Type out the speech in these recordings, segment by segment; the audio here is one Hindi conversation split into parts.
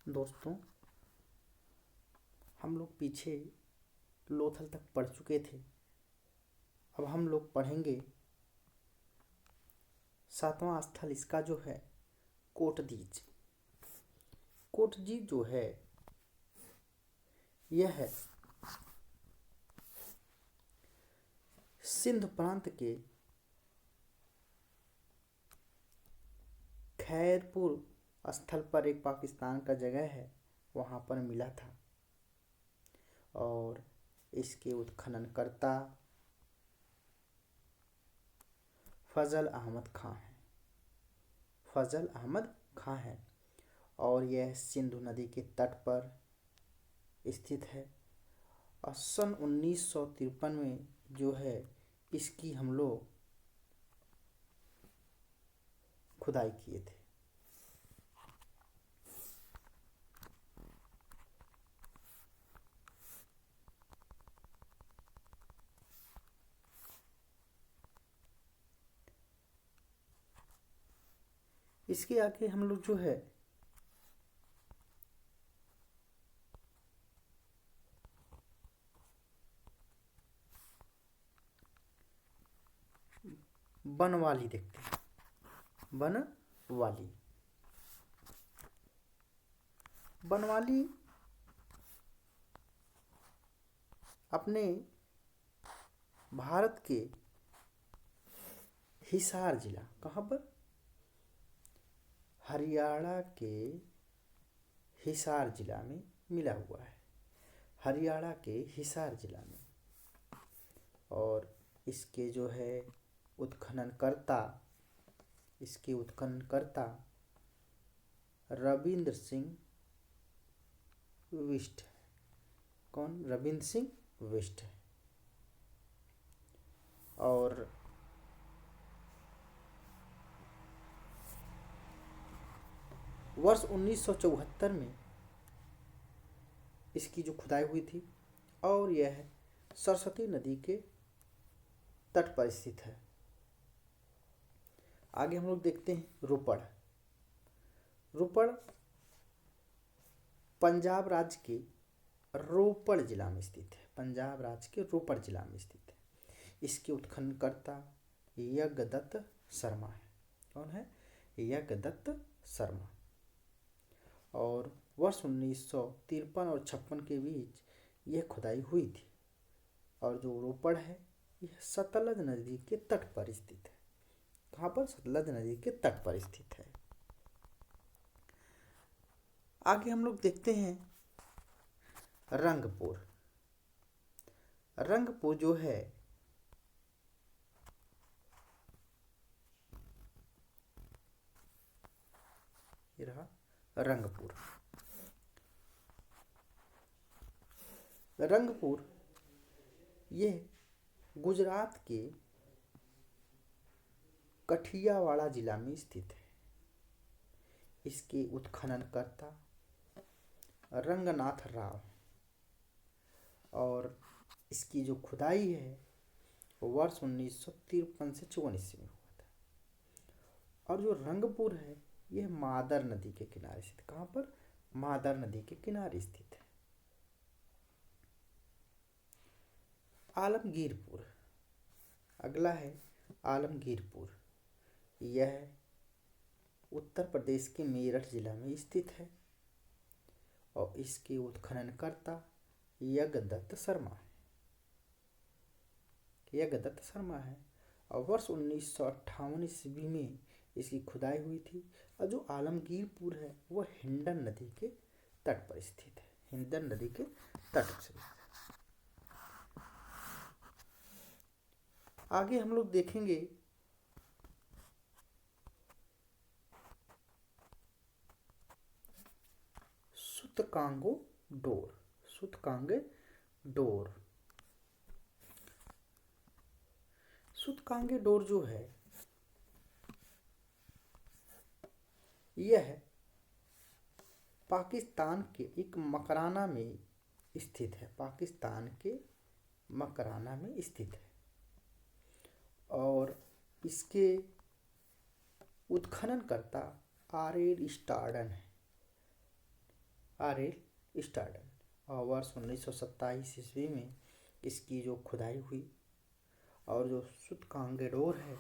दोस्तों, हम लोग पीछे लोथल तक पढ़ चुके थे। अब हम लोग पढ़ेंगे सातवां स्थल इसका जो है कोटदीज। कोटदीज जो है यह है सिंध प्रांत के खैरपुर स्थल पर एक पाकिस्तान का जगह है, वहाँ पर मिला था। और इसके उत्खननकर्ता फजल अहमद खां हैं। फजल अहमद खां हैं और यह सिंधु नदी के तट पर स्थित है। और सन 1953 में जो है इसकी हम लोग खुदाई किए थे। इसके आगे हम लोग जो है बनवाली देखते हैं। बनवाली बनवाली अपने भारत के हिसार जिला, कहाँ पर? हरियाणा के हिसार जिला में मिला हुआ है। हरियाणा के हिसार जिला में। और इसके जो है उत्खननकर्ता रविंद्र सिंह बिष्ट है। कौन? रविंद्र सिंह बिष्ट है। और वर्ष 1974 में इसकी जो खुदाई हुई थी और यह सरस्वती नदी के तट पर स्थित है। आगे हम लोग देखते हैं रोपड़। रोपड़ पंजाब राज्य के रोपड़ जिला में स्थित है। पंजाब राज्य के रोपड़ जिला में स्थित है। इसके उत्खननकर्ता यज्ञदत्त शर्मा है। कौन है? यज्ञदत्त शर्मा। और वर्ष 1953 और 56 के बीच यह खुदाई हुई थी। और जो रोपड़ है यह सतलज नदी के तट पर स्थित है। कहाँ पर? सतलज नदी के तट पर स्थित है। आगे हम लोग देखते हैं रंगपुर। रंगपुर जो है ये रहा रंगपुर। रंगपुर यह गुजरात के कठियावाड़ा जिला में स्थित है। इसके उत्खननकर्ता रंगनाथ राव। और इसकी जो खुदाई है वर्ष 1953 से 54 ईस्वी में हुआ था। और जो रंगपुर है यह मादर नदी के किनारे स्थित। कहाँ पर? मादर नदी के किनारे स्थित है। आलमगीरपुर अगला है। आलमगीरपुर यह उत्तर प्रदेश के मेरठ जिला में स्थित है। और इसके उत्खननकर्ता यज्ञदत्त शर्मा है। और वर्ष 1958 ईस्वी में इसकी खुदाई हुई थी। और जो आलमगीरपुर है वह हिंडन नदी के तट पर स्थित है। हिंडन नदी के तट से आगे हम लोग देखेंगे सूतकांगो डोर। सूतकांगे डोर जो है यह पाकिस्तान के एक मकराना में स्थित है। पाकिस्तान के मकराना में स्थित है। और इसके उत्खननकर्ता आर.एन. स्टार्डन है। आर.एल. स्टार्डन। और वर्ष 1927 ईस्वी में इसकी जो खुदाई हुई और जो सूतकांगेडोर है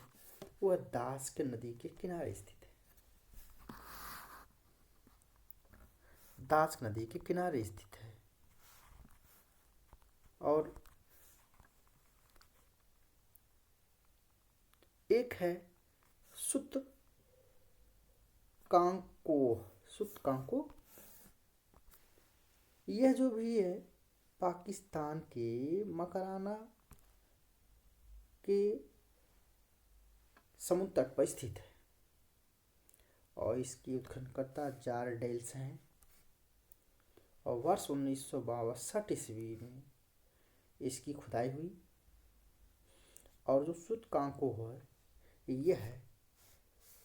वह दास्क नदी के किनारे स्थित है। दास्क नदी के किनारे स्थित है। और एक है सूतकांको। यह जो भी है पाकिस्तान के मकराना के समुद्र तट पर स्थित है और इसकी उत्खननकर्ता जारडेल्स हैं। और वर्ष 1962 ईस्वी में इसकी खुदाई हुई और जो सूतकांको है यह है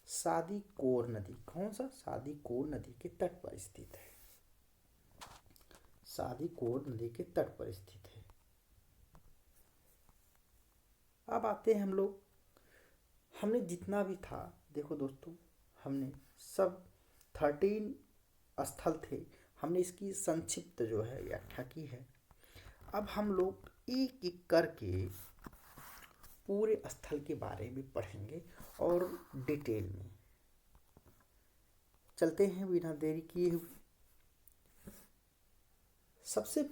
सादीकोर नदी, कौन सा, सादीकोर नदी के तट पर स्थित है। सादीकोर नदी के तट पर स्थित है। अब आते हैं हम लोग, हमने जितना भी था, देखो दोस्तों, हमने सब 13 स्थल थे, हमने इसकी संक्षिप्त जो है व्याख्या की है। अब हम लोग एक एक करके पूरे स्थल के बारे में पढ़ेंगे और डिटेल में। चलते हैं बिना देरी किए हुए। सबसे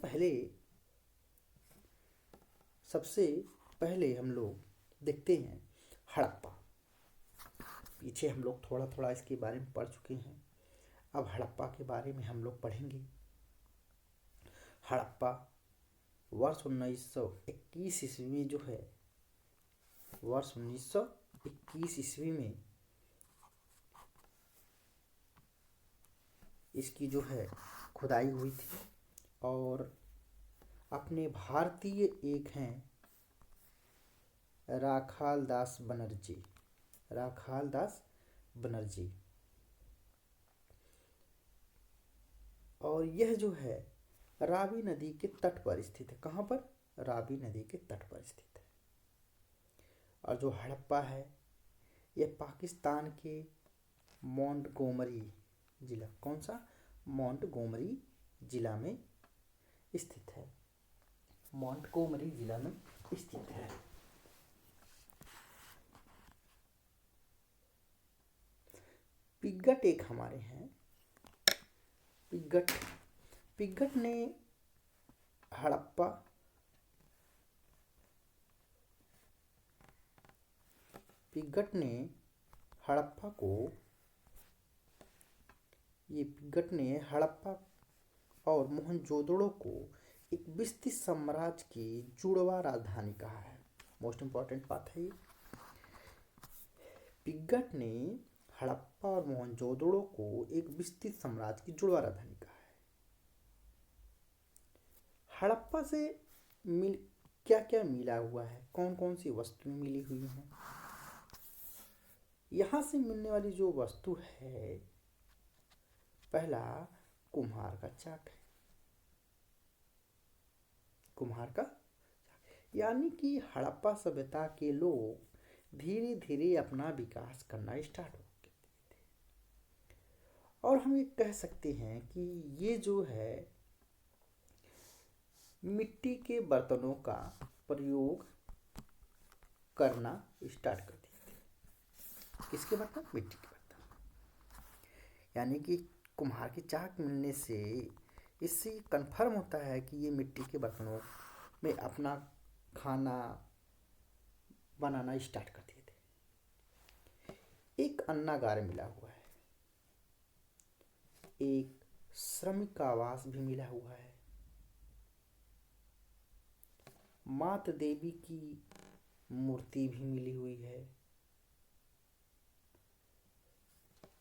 पहले हम लोग देखते हैं हड़प्पा। पीछे हम लोग थोड़ा थोड़ा इसके बारे में पढ़ चुके हैं, अब हड़प्पा के बारे में हम लोग पढ़ेंगे। हड़प्पा वर्ष 1921 ईस्वी में जो है, वर्ष 1921 ईस्वी में इसकी जो है खुदाई हुई थी और अपने भारतीय एक हैं राखालदास बनर्जी। और यह जो है रावी नदी के तट पर स्थित है। कहाँ पर? रावी नदी के तट पर स्थित है। और जो हड़प्पा है यह पाकिस्तान के मोंटगोमरी जिला, कौन सा, मोंटगोमरी जिला में स्थित है। मोंटगोमरी जिला में स्थित है। पिग्गट एक हमारे हैं, पिग्गट ने हड़प्पा पिग्गट ने हड़प्पा और मोहनजोदड़ो को एक विस्तृत साम्राज्य की जुड़वा राजधानी कहा है। मोस्ट इंपॉर्टेंट बात है ये। पिग्गट ने हड़प्पा और मोहनजोदड़ो को एक विस्तृत साम्राज्य की जुड़वा राजधानी कहा है। हड़प्पा से क्या क्या मिला हुआ है, कौन कौन सी वस्तुएं मिली हुई हैं। यहाँ से मिलने वाली जो वस्तु है, पहला कुम्हार का चाक है। यानी कि हड़प्पा सभ्यता के लोग धीरे धीरे अपना विकास करना स्टार्ट हो गए थे। और हम ये कह सकते हैं कि ये जो है मिट्टी के बर्तनों का प्रयोग करना स्टार्ट कर दिए थे। किसके बर्तन? मिट्टी के बर्तन। यानी कि कुम्हार की चाक मिलने से इससे कंफर्म होता है कि ये मिट्टी के बर्तनों में अपना खाना बनाना स्टार्ट कर दिए थे। एक अन्नागार मिला हुआ है, एक श्रमिक आवास भी मिला हुआ है, मात देवी की मूर्ति भी मिली हुई है,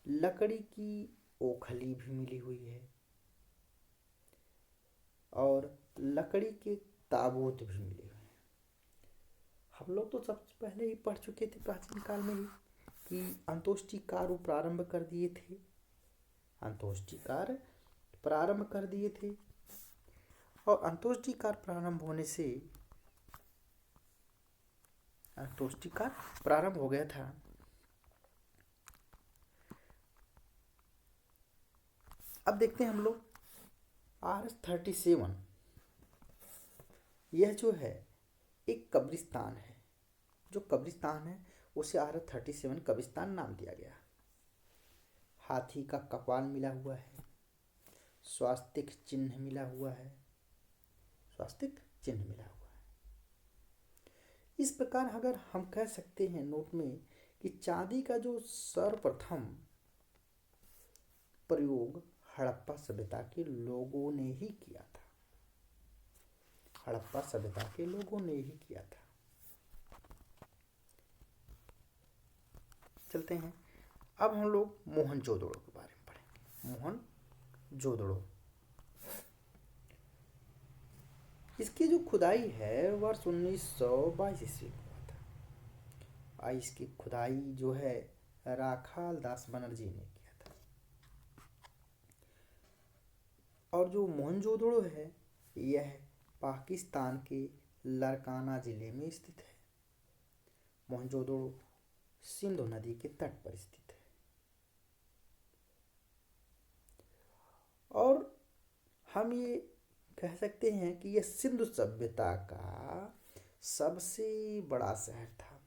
लकड़ी की ओखली भी मिली हुई है और लकड़ी के ताबूत भी मिले हुए हैं। हम लोग तो सबसे पहले ही पढ़ चुके थे प्राचीन काल में ही कि अंतोष्टिकार प्रारंभ कर दिए थे। और अंतोष्टिकार प्रारंभ हो गया था। अब देखते हैं हम लोग RS-37 यह जो है एक कब्रिस्तान है। जो कब्रिस्तान है उसे RS-37 कब्रिस्तान नाम दिया गया। हाथी का कपाल मिला हुआ है, स्वास्तिक चिन्ह मिला हुआ है, स्वास्तिक चिन्ह मिला हुआ है। इस प्रकार अगर हम कह सकते हैं नोट में कि चांदी का जो सर्वप्रथम प्रयोग हड़प्पा सभ्यता के लोगों ने ही किया था। हड़प्पा सभ्यता के लोगों ने ही किया था। चलते हैं, अब हम लोग मोहनजोदड़ो के बारे में पढ़ेंगे। मोहनजोदड़ो, इसकी जो खुदाई है वर्ष 1922 ईस्वी में हुआ था। इसकी खुदाई जो है राखाल दास बनर्जी ने किया था। और जो मोहनजोदड़ो है यह पाकिस्तान के लारकाना जिले में स्थित है। मोहनजोदड़ो सिंधु नदी के तट पर स्थित है। और हम ये कह सकते हैं कि यह सिंधु सभ्यता का सबसे बड़ा शहर था।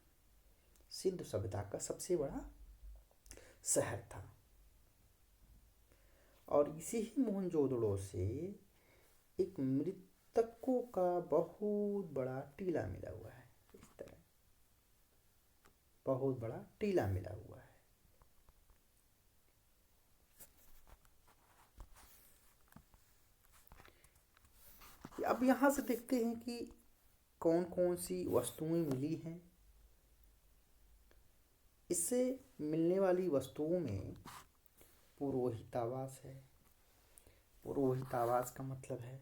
सिंधु सभ्यता का सबसे बड़ा शहर था। और इसी ही मोहनजोदड़ो से एक मृतकों का बहुत बड़ा टीला मिला हुआ है। इस तरह बहुत बड़ा टीला मिला हुआ है। अब यहाँ से देखते हैं कि कौन कौन सी वस्तुएं मिली हैं। इससे मिलने वाली वस्तुओं में पुरोहितावास है। पुरोहितावास का मतलब है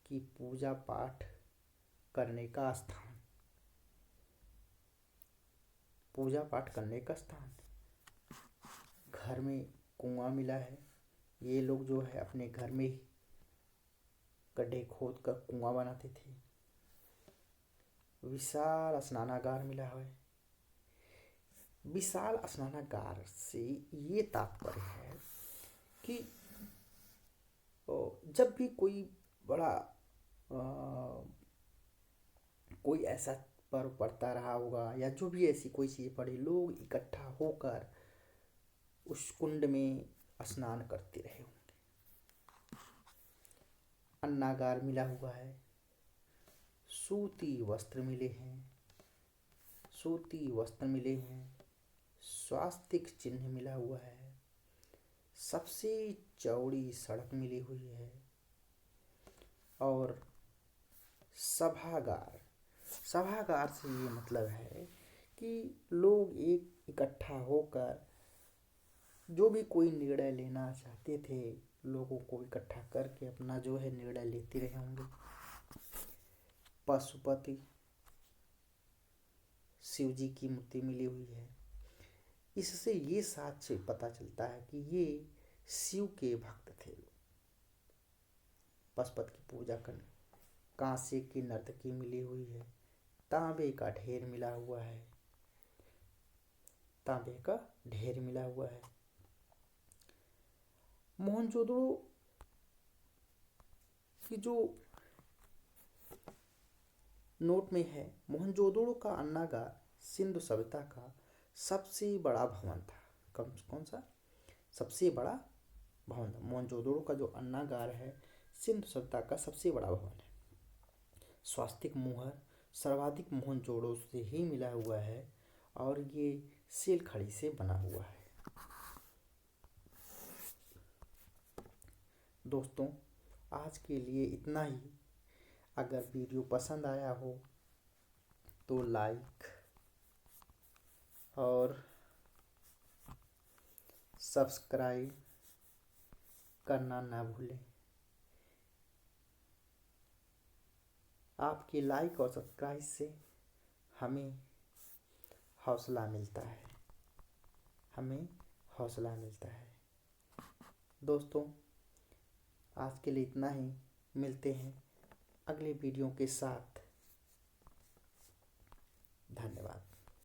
कि पूजा पाठ करने का स्थान, पूजा पाठ करने का स्थान। घर में कुआं मिला है। ये लोग जो है अपने घर में ही गड्ढे खोद कर कुआं बनाते थे। विशाल स्नानागार मिला है। विशाल स्नानागार से ये तात्पर्य है कि जब भी कोई बड़ा कोई ऐसा पर्व पड़ता रहा होगा या जो भी ऐसी कोई चीज़ पड़ी, लोग इकट्ठा होकर उस कुंड में स्नान करते रहे होंगे। अन्नागार मिला हुआ है। सूती वस्त्र मिले हैं। सूती वस्त्र मिले हैं। स्वास्तिक चिन्ह मिला हुआ है। सबसे चौड़ी सड़क मिली हुई है। और सभागार, सभागार से ये मतलब है कि लोग एक इकट्ठा होकर जो भी कोई निर्णय लेना चाहते थे, लोगों को इकट्ठा करके अपना जो है निर्णय लेते रहे होंगे। पशुपति शिव जी की मूर्ति मिली हुई है। इससे ये साक्ष्य पता चलता है कि ये शिव के भक्त थे। पशुपति की पूजा करने। कांसे की नर्तकी मिली हुई है। तांबे का ढेर मिला हुआ है। तांबे का ढेर मिला हुआ है। मोहनजोदड़ो की जो नोट में है, मोहनजोदड़ो का अन्नागार सिंधु सभ्यता का सबसे बड़ा भवन था। कौन सा सबसे बड़ा भवन था? मोहनजोदड़ो का जो अन्नागार है सिंधु सभ्यता का सबसे बड़ा भवन है। स्वास्तिक मुहर सर्वाधिक मोहनजोदड़ो से ही मिला हुआ है और ये सील खड़ी से बना हुआ है। दोस्तों, आज के लिए इतना ही। अगर वीडियो पसंद आया हो तो लाइक और सब्सक्राइब करना ना भूलें। आपके लाइक और सब्सक्राइब से हमें हौसला मिलता है। हमें हौसला मिलता है। दोस्तों, आज के लिए इतना ही। मिलते हैं अगले वीडियो के साथ। धन्यवाद।